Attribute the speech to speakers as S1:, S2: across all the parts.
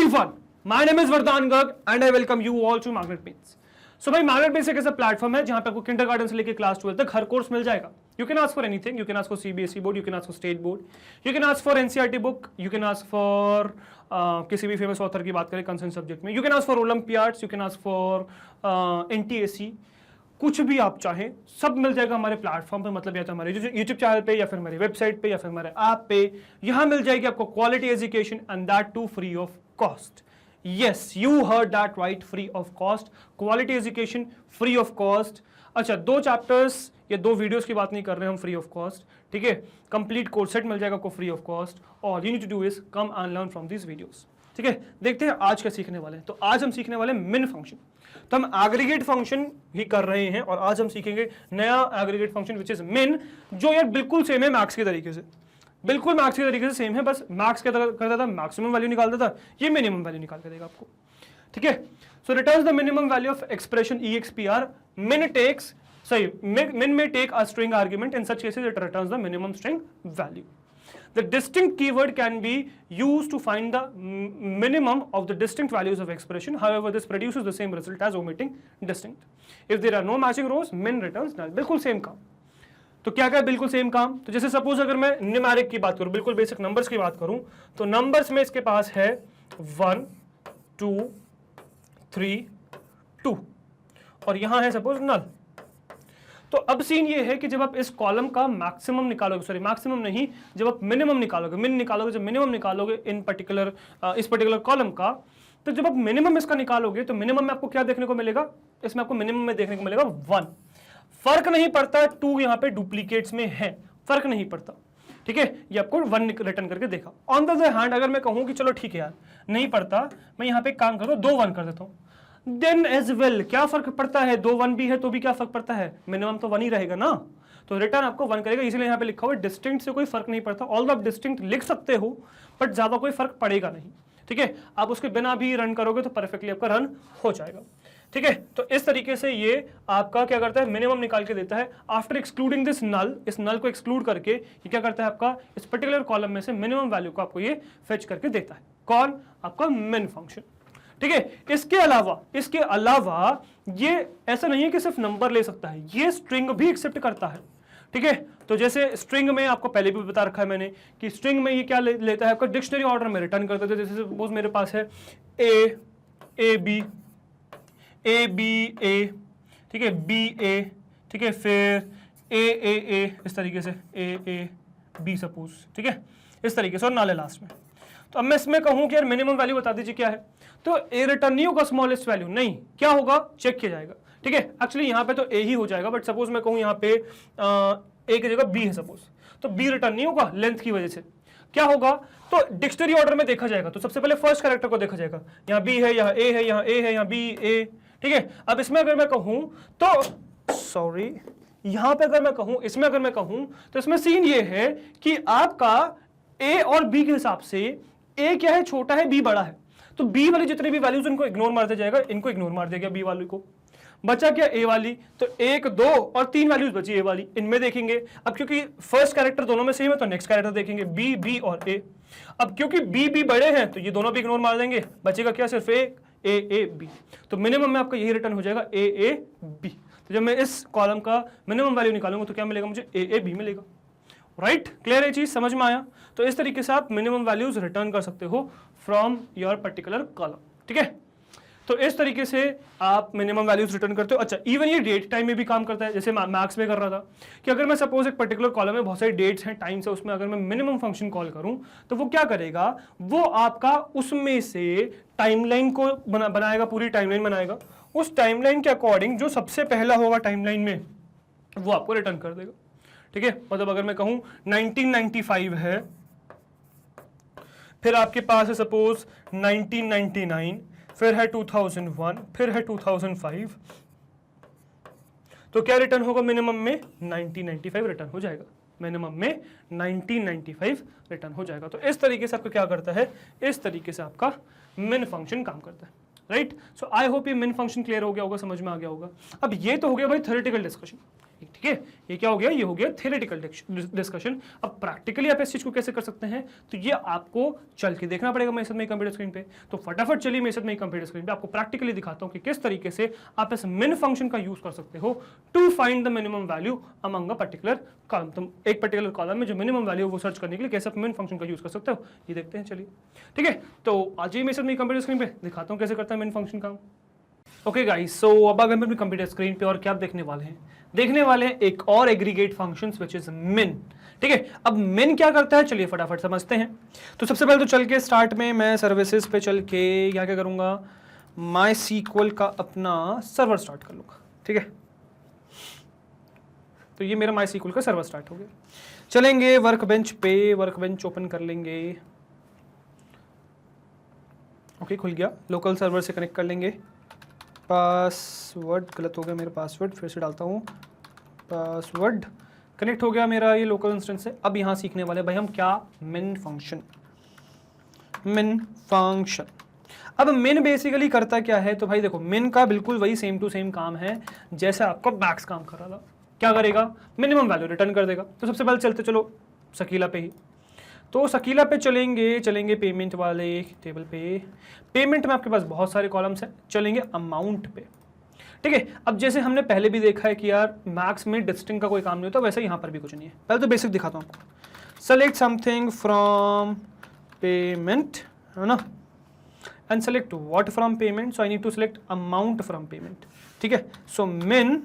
S1: everyone, my name is Vardhan Garg and I welcome you all to MagnetBeans. So भाई MagnetBeans एक ऐसा platform है जहां पे आपको किंडरगार्टन से लेकर क्लास 12 तक हर कोर्स मिल जाएगा. You can ask for anything. You can ask for CBSE board, you can ask for state board, you can ask for NCERT book, you can ask for किसी भी फेमस ऑथर की बात करें concern subject में, you can ask for Olympiads, you can ask for NTSC, कुछ भी आप चाहें सब मिल जाएगा हमारे प्लेटफॉर्म पे. मतलब या तो हमारे यूट्यूब चैनल पे या फिर हमारी वेबसाइट पे या फिर हमारे ऐप पे, यहाँ मिल जाएगी आपको quality education and that too free of cost. Yes, you heard that right, free of cost. Quality education free of cost. अच्छा, 2 चैप्टर्स या 2 वीडियोस की बात नहीं कर रहे हैं हम, फ्री ऑफ कॉस्ट. ठीक है, कंप्लीट कोर्स सेट मिल जाएगा आपको free of cost. All you need to do is come and learn from this videos. ठीक है, देखते हैं आज क्या सीखने वाले हैं. तो आज हम सीखने वाले हैं मिन फंक्शन. तो हम एग्रीगेट फंक्शन ही कर रहे हैं और आज हम सीखेंगे नया एग्रीगेट फंक्शन विच इज मिन, जो यार बिल्कुल सेम है मैक्स के तरीके से. बिल्कुल मैक्स के तरीके से सेम है, बस मैक्स क्या करता था, मैक्सिमम वैल्यू निकालता था, ये मिनिमम वैल्यू निकाल के देगा आपको. ठीक है, so returns the minimum value of expression EXPR. min may take a string argument. In such cases it returns the minimum string value. The distinct keyword can be used to find the minimum of the distinct values of expression. However, this produces the same result as omitting distinct. If there are no matching rows, min returns null. बिल्कुल same काम. तो क्या क्या बिल्कुल same काम. तो जैसे suppose अगर मैं न्यूमेरिक की बात करूं, बिल्कुल बेसिक नंबर्स की बात करूं, तो नंबर्स में इसके पास है 1 2 3 2 और यहां है सपोज नल. तो अब सीन ये है कि जब आप इस कॉलम का मैक्सिमम निकालोगे, सॉरी मैक्सिमम नहीं, जब आप मिनिमम निकालोगे, मिन निकालोगे, जब मिनिमम निकालोगे इन पर्टिकुलर इस पर्टिकुलर कॉलम का, तो जब आप मिनिमम इसका निकालोगे तो मिनिमम में आपको क्या देखने को मिलेगा, इसमें आपको मिनिमम में देखने को मिलेगा 1. फर्क नहीं पड़ता 2 यहाँ पे डुप्लीकेट्स में है, फर्क नहीं पड़ता. ठीक है, ये आपको 1 रिटर्न करके देखा. ऑन द अदर हैंड अगर मैं कहूं कि चलो ठीक है यार नहीं पड़ता, मैं यहाँ पे काम करता हूँ 2 1 कर देता हूँ, देन एज वेल क्या फर्क पड़ता है, 2 1 भी है तो भी क्या फर्क पड़ता है, मिनिमम तो 1 ही रहेगा ना. तो रिटर्न आपको 1 करेगा. इसलिए यहाँ पे लिखा हुआ है डिस्टिंक्ट से कोई फर्क नहीं पड़ता. ऑल आप डिस्टिंक्ट लिख सकते हो बट ज्यादा कोई फर्क पड़ेगा नहीं. ठीक है, आप उसके बिना भी रन करोगे तो परफेक्टली आपका रन हो जाएगा. ठीक है, तो इस तरीके से ये आपका क्या करता है, मिनिमम निकाल के देता है. आफ्टर एक्सक्लूडिंग दिस नल, इस नल को एक्सक्लूड करके ये क्या करता है, आपका इस पर्टिकुलर कॉलम में से मिनिमम वैल्यू को आपको ये फेच करके देता है. कौन, आपका मिन फंक्शन. ठीक है, इसके अलावा ये ऐसा नहीं है कि सिर्फ नंबर ले सकता है, ये स्ट्रिंग भी एक्सेप्ट करता है. ठीक है, तो जैसे स्ट्रिंग में आपको पहले भी बता रखा है मैंने कि स्ट्रिंग में ये क्या लेता है, आपका डिक्शनरी ऑर्डर में रिटर्न करता है. जैसे सपोज मेरे पास है A B A, ठीक है, B A, ठीक है, फिर A, इस तरीके से A B सपोज. ठीक है, इस तरीके से और नाले लास्ट में. तो अब मैं इसमें कहूं कि यार मिनिमम वैल्यू बता दीजिए क्या है, तो A रिटर्न नहीं होगा स्मॉलेस्ट वैल्यू, नहीं, क्या होगा, चेक किया जाएगा. ठीक है, एक्चुअली यहाँ पे तो A ही हो जाएगा, बट सपोज मैं कहूँ यहाँ पे A की जगह B है सपोज, तो B रिटर्न नहीं होगा लेंथ की वजह से. क्या होगा, तो डिक्शनरी ऑर्डर में देखा जाएगा, तो सबसे पहले फर्स्ट कैरेक्टर को देखा जाएगा. यहाँ B है, यहाँ A है, यहाँ A है, यहाँ B A. ठीक है, अब इसमें अगर मैं कहूँ तो सॉरी, यहाँ पे अगर मैं कहूँ, इसमें अगर मैं कहूँ तो इसमें सीन ये है कि आपका A और B के हिसाब से A क्या है, छोटा है, B बड़ा है. तो B वाली जितनी भी वैल्यूज इनको इग्नोर मार दिया जाएगा, इनको इग्नोर मार दिया गया B वाली को. बचा क्या, A वाली. तो 1 2 और 3 वैल्यूज बची A वाली, इनमें देखेंगे. अब क्योंकि फर्स्ट कैरेक्टर दोनों में सेम है तो नेक्स्ट कैरेक्टर देखेंगे B और A. अब क्योंकि B बड़े हैं तो ये दोनों भी इग्नोर मार देंगे, बचेगा क्या, सिर्फ A B. तो मिनिमम में आपका यही रिटर्न हो जाएगा A B. तो जब मैं इस कॉलम का मिनिमम वैल्यू निकालूंगा तो क्या मिलेगा मुझे, A B मिलेगा. राइट, क्लियर है चीज, समझ में आया. तो इस तरीके से आप मिनिमम वैल्यूज रिटर्न कर सकते हो फ्रॉम योर पर्टिकुलर कॉलम. ठीक है, तो इस तरीके से आप मिनिमम वैल्यूज रिटर्न करते हो. अच्छा, इवन ये डेट टाइम में भी काम करता है, जैसे मैथ्स में कर रहा था कि अगर मैं सपोज एक पर्टिकुलर कॉलम में बहुत सारी डेट्स हैं, टाइम्स है, उसमें अगर मैं मिनिमम फंक्शन कॉल करूं तो वो क्या करेगा, वो आपका उसमें से टाइमलाइन को बनाएगा, पूरी टाइमलाइन बनाएगा. उस टाइमलाइन के अकॉर्डिंग जो सबसे पहला होगा टाइमलाइन में वो आपको रिटर्न कर देगा. ठीक है, मतलब अगर मैं कहूं 1995 है, फिर आपके पास है सपोज 1999, फिर है 2001, फिर है 2005, तो क्या रिटर्न होगा, मिनिमम में 1995 रिटर्न हो जाएगा. मिनिमम में 1995 रिटर्न हो जाएगा. तो इस तरीके से आपका क्या करता है, इस तरीके से आपका मिन फंक्शन काम करता है. राइट, सो आई होप ये मिन फंक्शन क्लियर हो गया होगा, समझ में आ गया होगा. अब ये तो हो गया भाई थ्योरेटिकल डिस्कशन. ठीक है, ये क्या हो गया, ये हो गया थ्योरेटिकल डिस्कशन। अब प्रैक्टिकली आप इस चीज को कैसे कर सकते हैं, तो ये आपको चल के देखना पड़ेगा मेरे साथ में कंप्यूटर स्क्रीन पे। तो फटाफट चलिए मेरे साथ में कंप्यूटर स्क्रीन पे आपको प्रैक्टिकली दिखाता हूं कि किस तरीके से आप इस min फंक्शन का यूज कर सकते हो to find the minimum value among a particular column. तुम एक पर्टिकुलर कॉलम में जो मिनिमम वैल्यू वो सर्च करने के लिए कैसे आप min फंक्शन का यूज कर सकते हो, ये देखते हैं। चलिए ठीक है, तो आज ही मेरे साथ में कंप्यूटर स्क्रीन पे दिखाता हूं कैसे करता है min फंक्शन काम। ओके गाइस, सो अब अगर मैं कंप्यूटर स्क्रीन पे और क्या देखने वाले हैं, देखने वाले हैं एक और aggregate functions which is min। ठीक है, अब min क्या करता है, चलिए फटाफट समझते हैं। तो सबसे पहले तो चल के स्टार्ट में मैं सर्विसेज पे चल के क्या क्या करूंगा, MySQL का अपना सर्वर स्टार्ट कर लूंगा। ठीक है, तो ये मेरा MySQL का सर्वर स्टार्ट हो गया। चलेंगे वर्कबेंच पे, वर्कबेंच ओपन कर लेंगे। ओके, खुल गया। लोकल सर्वर से कनेक्ट कर लेंगे। पासवर्ड गलत हो गया मेरा, पासवर्ड फिर से डालता हूँ। पासवर्ड कनेक्ट हो गया मेरा ये लोकल इंस्टेंस से। अब यहाँ सीखने वाले भाई हम क्या, min फंक्शन। min फंक्शन, अब min बेसिकली करता क्या है, तो भाई देखो min का बिल्कुल वही सेम टू सेम काम है जैसे आपका मैक्स काम कर रहा था। क्या करेगा, मिनिमम वैल्यू रिटर्न कर देगा। तो सबसे पहले चलते चलो शकीला पे ही, तो शकीला पे चलेंगे पेमेंट वाले टेबल पे। पेमेंट में आपके पास बहुत सारे कॉलम्स हैं, चलेंगे अमाउंट पे। ठीक है, अब जैसे हमने पहले भी देखा है कि यार मैक्स में डिस्टिंग का कोई काम नहीं होता, वैसे यहाँ पर भी कुछ नहीं है। पहले तो बेसिक दिखाता हूँ आपको। सेलेक्ट समथिंग फ्रॉम पेमेंट, है ना, and select what from payment. So I need to select amount from payment. ठीक है, so min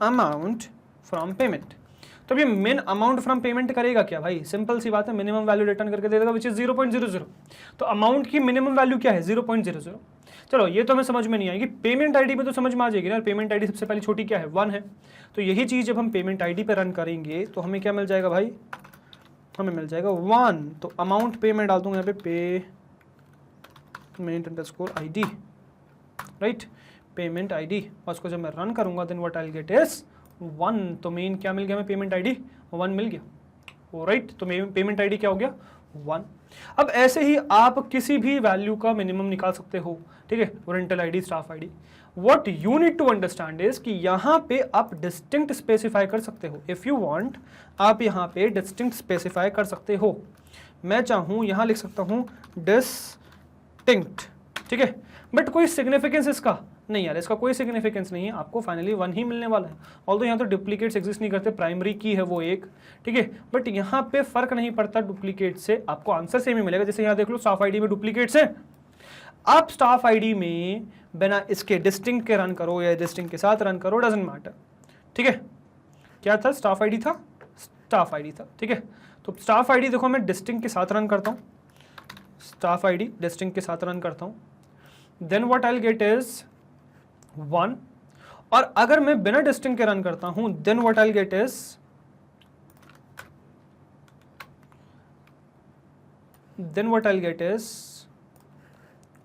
S1: amount from payment. तो ये min अमाउंट फ्रॉम पेमेंट करेगा क्या भाई, सिंपल सी बात है, मिनिमम वैल्यू रिटर्न करके दे देगा विच इज 0.00। तो अमाउंट की मिनिमम वैल्यू क्या है, 0.00। चलो ये तो हमें समझ में नहीं आएगी, पेमेंट आईडी में तो समझ में आ जाएगी ना। पेमेंट आईडी सबसे पहले छोटी क्या है, 1 है। तो यही चीज जब हम पेमेंट आईडी पे रन करेंगे तो हमें क्या मिल जाएगा भाई, हमें मिल जाएगा 1। तो अमाउंट पे मैं डाल दूंगा यहाँ पे payment_id, राइट, पेमेंट आईडी। और उसको जब मैं रन करूंगा then what I will get is 1। तो मेन क्या मिल गया, हमें पेमेंट आईडी 1 मिल गया, ओ राइट। तो पेमेंट आईडी क्या हो गया, 1। अब ऐसे ही आप किसी भी वैल्यू का मिनिमम निकाल सकते हो। ठीक है, rental ID, staff ID. What you need to understand is कि यहाँ पे आप डिस्टिंक्ट स्पेसिफाई कर सकते हो। इफ यू वांट, आप यहाँ पे डिस्टिंक्ट स्पेसिफाई कर सकते हो। मैं चाहूँ यहाँ लिख सकता हूँ डिस्टिंक्ट। ठीक है, बट कोई सिग्निफिकेंस इसका नहीं यार, इसका कोई सिग्निफिकेंस नहीं है, आपको फाइनली 1 ही मिलने वाला है। ऑल्दो यहाँ तो डुप्लीकेट्स एग्जिस्ट नहीं करते, प्राइमरी की है वो एक। ठीक है, बट यहाँ पे फर्क नहीं पड़ता डुप्लीकेट से, आपको आंसर सेम ही मिलेगा। जैसे यहाँ देख लो स्टाफ आईडी में डुप्लीकेट्स है, आप स्टाफ आईडी में बिना इसके डिस्टिंक्ट के रन करो या डिस्टिंक्ट के साथ रन करो, डजंट मैटर। ठीक है, क्या था, स्टाफ आईडी था, स्टाफ आईडी था। ठीक है, तो स्टाफ आईडी देखो मैं डिस्टिंक्ट के साथ रन करता हूँ, स्टाफ आईडी डिस्टिंक्ट के साथ रन करता हूँ, then what I will get is 1। और अगर मैं बिना डिस्टिंक्ट के रन करता हूं then what I will get is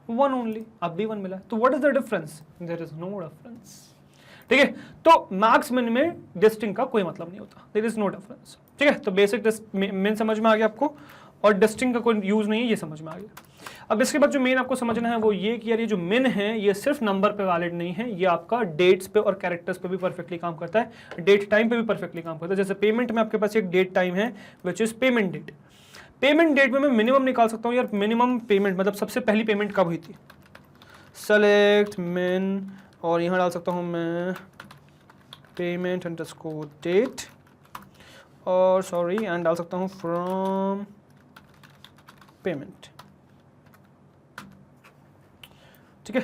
S1: 1 only. अब भी 1 मिला, तो what is the difference, there is no difference. ठीक है, तो मैक्स मिन में डिस्टिंक्ट का कोई मतलब नहीं होता, देयर इज नो डिफरेंस। ठीक है, तो बेसिक मिन समझ में आ गया आपको, और डिस्टिंक्ट का कोई यूज नहीं है, ये समझ में आ गया। अब इसके बाद जो मेन आपको समझना है वो ये कि यार ये जो min है ये सिर्फ नंबर पे वैलिड नहीं है, ये आपका डेट्स पे और कैरेक्टर्स पे भी परफेक्टली काम करता है, डेट टाइम पे भी परफेक्टली काम करता है। जैसे पेमेंट में आपके पास एक डेट टाइम है which is payment date. Payment date में मैं मिनिमम निकाल सकता हूँ यार, मिनिमम पेमेंट मतलब सबसे पहली पेमेंट कब हुई थी, सेलेक्ट min, और यहाँ डाल सकता हूँ मैं payment_date, और सॉरी एंड डाल सकता हूँ फ्रॉम पेमेंट। ठीक है,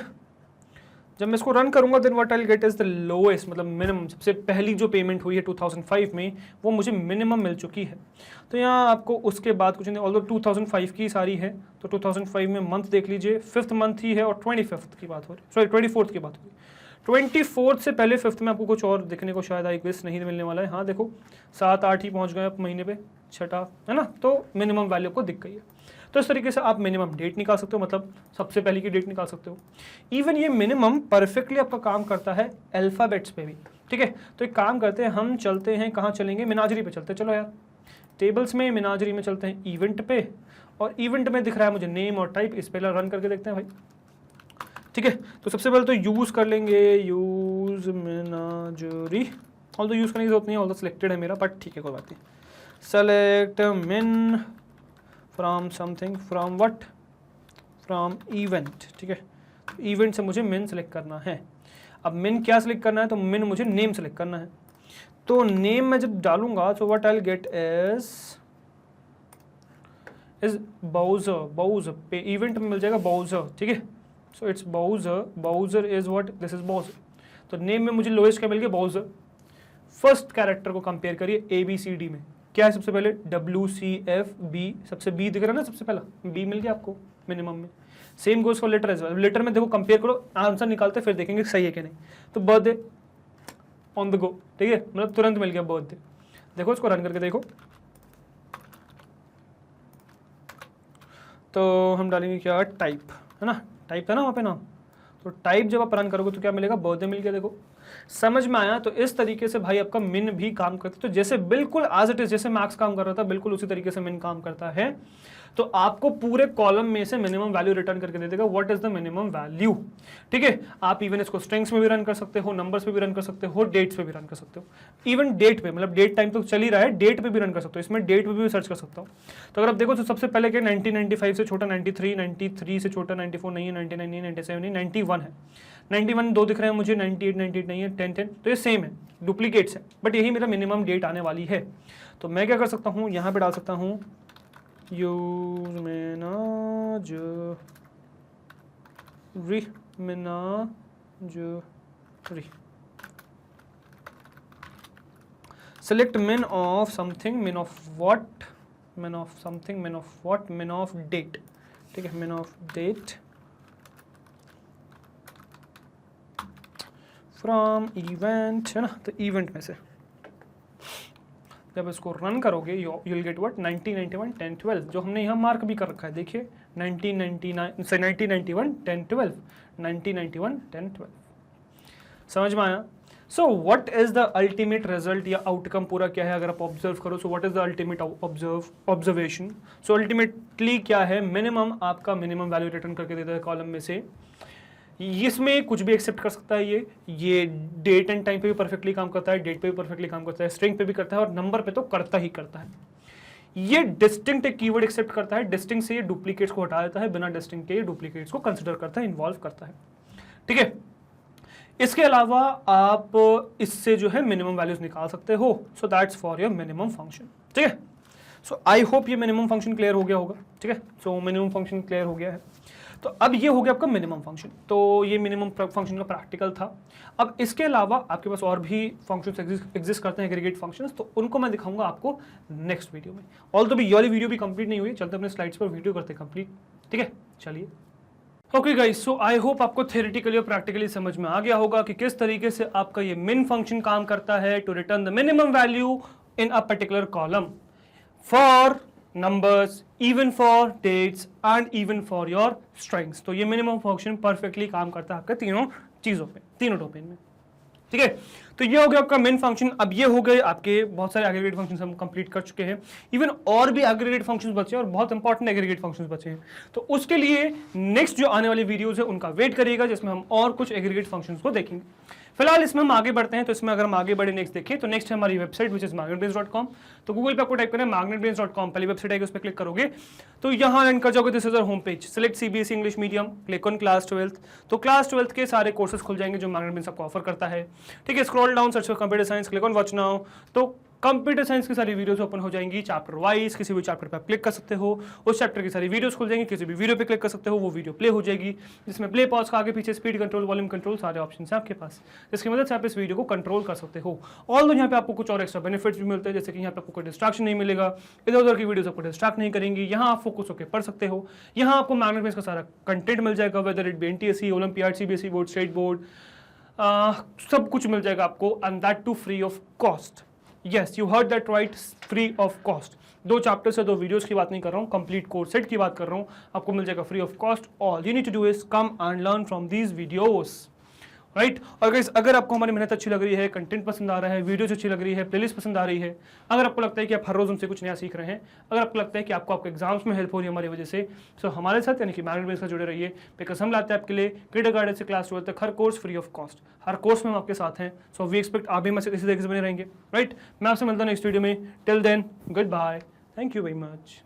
S1: जब मैं इसको रन करूंगा then what I will get is the lowest, मतलब मिनिमम सबसे पहली जो पेमेंट हुई है 2005 में वो मुझे मिनिमम मिल चुकी है। तो यहाँ आपको उसके बाद कुछ नहीं, ऑल्दो 2005 की सारी है, तो 2005 में मंथ देख लीजिए, 5th मंथ ही है और 25th की बात हो रही, सॉरी 24th की बात हो रही। 24th से पहले 5th में आपको कुछ और दिखने को शायद आई गेस नहीं मिलने वाला है। हाँ देखो 7-8 ही पहुँच गए आप महीने पे, छठा है ना, तो मिनिमम वैल्यू को दिख गई है। तो इस तरीके से आप मिनिमम डेट निकाल सकते हो, मतलब सबसे पहले की डेट निकाल सकते हो। इवन ये मिनिमम परफेक्टली आपका काम करता है अल्फ़ाबेट्स पे भी। ठीक है, तो एक काम करते हैं, हम चलते हैं, कहाँ चलेंगे, मिनाजरी पे चलते हैं। चलो यार टेबल्स में, मिनाजरी में चलते हैं इवेंट पे, और इवेंट में दिख रहा है मुझे नेम और टाइप, इस पे रन करके देखते हैं भाई। ठीक है। तो सबसे पहले तो यूज़ कर लेंगे, यूज़ मेनाजरी, ऑल तो यूज़ करने की जरूरत नहीं है, ऑल तो सिलेक्टेड है मेरा, बट ठीक है कोई बात नहीं। सेलेक्ट मिन from something, from what, from event, ठीक है। इवेंट से मुझे मिन सेलेक्ट करना है। अब मिन क्या सेलेक्ट करना है, तो मिन मुझे नेम सेलेक्ट करना है। तो नेम में जब डालूंगा तो what I will get is bowser पे इवेंट में मिल जाएगा बाउजर, ठीक है। So it's bowser is what, this is bowser. तो नेम में मुझे लोएस्ट क्या मिल गया, बाउजर। फर्स्ट कैरेक्टर को कंपेयर करिए ABCD में, क्या है सबसे पहले, WCFB, सबसे B दिख रहा है ना, सबसे पहला B मिल गया आपको मिनिमम में। Same goes for letter as well. Letter में देखो कंपेयर करो, आंसर निकालते फिर देखेंगे सही है कि नहीं। तो बर्थडे ऑन द गो, ठीक है, मतलब तुरंत मिल गया बर्थडे। देखो इसको रन करके देखो, तो हम डालेंगे क्या, टाइप, है ना, टाइप था ना वहाँ पे नाम, तो टाइप जब आप रन करोगे तो क्या मिलेगा, बर्थडे मिल गया। देखो समझ में आया। तो इस तरीके से भाई आपका मिन भी काम करता है। तो जैसे बिल्कुल एज इट इज जैसे मैक्स काम कर रहा था, बिल्कुल उसी तरीके से मिन काम करता है। तो आपको पूरे कॉलम में से मिनिमम वैल्यू रिटर्न करके दे देगा, what is the minimum value, ठीक है। आप इवन इसको स्ट्रिंग्स में भी रन कर सकते हो, नंबर्स पे भी रन कर सकते हो, डेट्स पे भी रन कर सकते हो, इवन डेट पे, मतलब डेट टाइम तो चल ही रहा है, डेट पे भी रन कर सकते हो, इसमें डेट पे भी सर्च कर सकता हूँ। तो अगर आप देखो तो सबसे पहले क्या, 1995 से छोटा 93, 93 से छोटा 94 नहीं है, 99 नहीं है, 97 नहीं, 91 है। 91 दो दिख रहे हैं मुझे, 98 98 नहीं है, 10 10, तो ये सेम है, डुप्लीकेट्स है, बट यही मेरा मिनिमम डेट आने वाली है। तो मैं क्या कर सकता हूँ, यहाँ पे डाल सकता हूँ use मेनाजरी, select min of something, min of what, min of something, min of what, min of date, ठीक है, min of date from event, है ना। तो event में से जब इसको रन करोगे you'll get what, 1991 10 12, जो हमने यहाँ मार्क भी कर रखा है, देखिए 1991 10 12, 1991 10 12, समझ में आया। So what is the ultimate result या आउटकम पूरा क्या है, अगर आप ऑब्जर्व करो, so what is the ultimate observation. So ultimately क्या है, मिनिमम आपका मिनिमम वैल्यू रिटर्न करके देता है कॉलम में से। इसमें कुछ भी एक्सेप्ट कर सकता है, ये डेट एंड टाइम पे भी परफेक्टली काम करता है, डेट पे भी परफेक्टली काम करता है, स्ट्रिंग पे भी करता है, और नंबर पे तो करता ही करता है। ये डिस्टिंक्ट एक कीवर्ड एक्सेप्ट करता है, डिस्टिंक्ट से ये डुप्लीकेट्स को हटा देता है, बिना डिस्टिंक्ट के ये डुप्लीकेट्स को कंसिडर करता है, इन्वॉल्व करता है, ठीक है। इसके अलावा आप इससे जो है मिनिमम वैल्यूज निकाल सकते हो। So that's for your minimum function, ठीक है। सो आई होप ये मिनिमम फंक्शन क्लियर हो गया होगा, ठीक है। सो मिनिमम फंक्शन क्लियर हो गया है। तो अब ये हो गया आपका मिनिमम फंक्शन। तो ये मिनिमम फंक्शन का प्रैक्टिकल था। अब इसके अलावा आपके पास और भी फंक्शंस एग्जिस्ट करते हैं, एग्रीगेट फंक्शंस, तो उनको मैं दिखाऊंगा आपको नेक्स्ट वीडियो में। ऑल तो भी ये वाली वीडियो भी कंप्लीट नहीं हुई, चलते अपने स्लाइड्स पर वीडियो करते कंप्लीट, ठीक है। चलिए, okay guys, so I hope आपको थ्योरेटिकली और प्रैक्टिकली समझ में आ गया होगा कि किस तरीके से आपका ये मिन फंक्शन काम करता है to return the minimum value in a particular column for numbers, even for dates and even for your strings. तो ये मिनिमम फंक्शन परफेक्टली काम करता है आपके तीनों चीजों पे, तीनों डोमेन में, ठीक है। तो ये हो गया आपका मेन फंक्शन। अब ये हो गए आपके बहुत सारे एग्रीगेट फंक्शंस हम कंप्लीट कर चुके हैं। इवन और भी एग्रीगेट फंक्शंस बचे हैं और बहुत इंपॉर्टेंट एग्रीगेट फंक्शंस बचे हैं। तो उसके लिए नेक्स्ट जो आने वाली वीडियोस है उनका वेट करिएगा, जिसमें हम और कुछ एग्रीगेट फंक्शंस को देखेंगे। फिलहाल इसमें हम आगे बढ़ते हैं। तो इसमें अगर हम आगे बढ़े नेक्स्ट देखें तो नेक्स्ट है हमारी वेबसाइट विच इज magnetbrains.com। तो गूगल पे आपको टाइप करें magnetbrains.com, पहली वेबसाइट आएगी, उस पर क्लिक करोगे तो यहाँ एंड कर जाओगे, this is our home page. Select CBSE English medium, click on class 12th। तो क्लास 12th के सारे कोर्सेज खुल जाएंगे जो मैग्नेटब्रेन्स आपको ऑफर करता है, ठीक है। Scroll down, search for computer science, click on watch now. तो कंप्यूटर साइंस की सारी वीडियोस ओपन हो जाएंगी चैप्टर वाइज, किसी भी चैप्टर पे आप क्लिक कर सकते हो, उस चैप्टर की सारी वीडियोस खुल जाएंगी, किसी भी वीडियो पे क्लिक कर सकते हो, वो वीडियो प्ले हो जाएगी, जिसमें प्ले पॉज का आगे पीछे स्पीड कंट्रोल, वॉल्यूम कंट्रोल सारे ऑप्शन है आपके पास, जिसकी मदद से आप इस वीडियो को कंट्रोल कर सकते हो। ऑल यहाँ पे आपको कुछ और एक्स्ट्रा बेनिफिट्स भी मिलते हैं, जैसे कि यहाँ पे आपको कोई डिस्ट्रैक्शन नहीं मिलेगा, इधर उधर की वीडियोस आपको डिस्ट्रैक्ट नहीं करेंगी, यहाँ आप फोकस होकर पढ़ सकते हो। यहाँ आपको मैग्नेटब्रेन्स का सारा कंटेंट मिल जाएगा, whether it be NTSE, olympiad, CBSE board, state board, सब कुछ मिल जाएगा आपको, and that too free of cost. Yes, you heard that right, free of cost. 2 chapter से 2 वीडियोस की बात नहीं कर रहा हूँ, कंप्लीट कोर्स सेट की बात कर रहा हूँ, आपको मिल जाएगा free of cost. All you need to do is come and learn from these videos. Right. और गाइस अगर आपको हमारी मेहनत अच्छी लग रही है, कंटेंट पसंद आ रहा है, वीडियोस अच्छी लग रही है, प्लेलिस्ट पसंद आ रही है, अगर आपको लगता है कि आप हर रोज हमसे कुछ नया सीख रहे हैं, अगर आपको लगता है कि आपको आपके एग्जाम्स में हेल्प हो रही है हमारी वजह से, तो हमारे साथ यानी कि मैनेजमेंट से जुड़े रहिए, बिकॉज हम लाते हैं आपके लिए किंडरगार्टन से क्लास 12 तक हर कोर्स फ्री ऑफ कॉस्ट, हर कोर्स में हम आपके साथ हैं। सो वी एक्सपेक्ट आप भी हमारे साथ इसी तरीके से बने रहेंगे, राइट। मैं आपसे मिलता हूँ नेक्स्ट वीडियो में, till then goodbye, thank you very much.